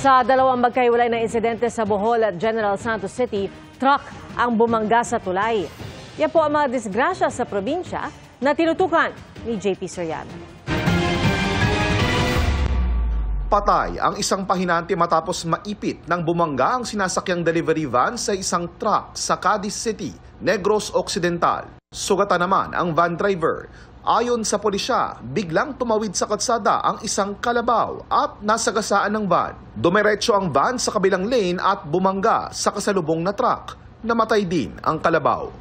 Sa dalawang magkahiwalay na insidente sa Bohol at General Santos City, truck ang bumangga sa tulay. Yan po ang mga disgrasya sa probinsya na tinutukan ni JP Soriano. Patay ang isang pahinante matapos maipit ng bumangga ang sinasakyang delivery van sa isang truck sa Cadiz City, Negros Occidental. Sugatan naman ang van driver. Ayon sa pulisya, biglang tumawid sa kalsada ang isang kalabaw at nasagasaan ng van. Dumiretso ang van sa kabilang lane at bumangga sa kasalubong na truck. Namatay din ang kalabaw.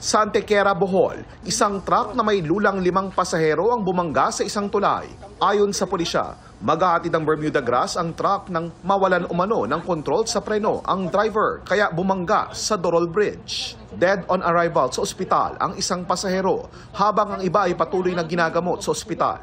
Sa Antequera, Bohol, isang truck na may lulang 5 pasahero ang bumangga sa isang tulay. Ayon sa pulisya, maghahatid ng Bermuda Grass ang truck nang mawalan umano ng kontrol sa preno ang driver kaya bumangga sa Dorol Bridge. Dead on arrival sa ospital ang isang pasahero habang ang iba ay patuloy na ginagamot sa ospital.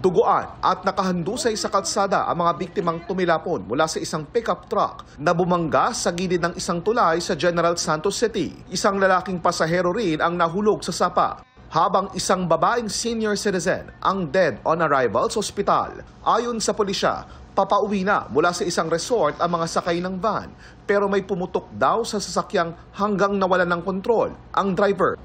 Duguan at nakahandusay sa kalsada ang mga biktimang tumilapon mula sa isang pickup truck na bumangga sa gilid ng isang tulay sa General Santos City. Isang lalaking pasahero rin ang nahulog sa sapa, habang isang babaeng senior citizen ang dead on arrival sa ospital. Ayon sa pulisya, papauwi na mula sa isang resort ang mga sakay ng van, pero may pumutok daw sa sasakyang hanggang nawalan ng kontrol ang driver.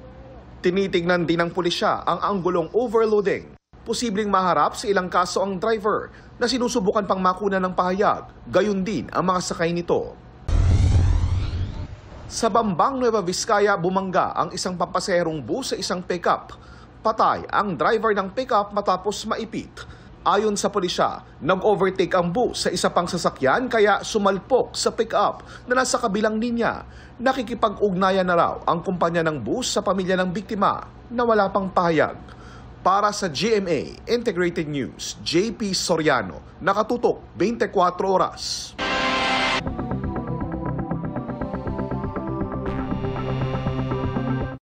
Tinitingnan din ng pulisya ang anggulong overloading. Posibleng maharap sa ilang kaso ang driver na sinusubukan pang makuna ng pahayag, gayon din ang mga sakay nito. Sa Bambang, Nueva Vizcaya, bumangga ang isang pampasaherong bus sa isang pickup. Patay ang driver ng pickup matapos maipit. Ayon sa pulisya, nag-overtake ang bus sa isa pang sasakyan kaya sumalpok sa pickup na nasa kabilang linya. Nakikipag-ugnayan na raw ang kumpanya ng bus sa pamilya ng biktima na wala pang pahayag. Para sa GMA Integrated News, JP Soriano, nakatutok 24 oras.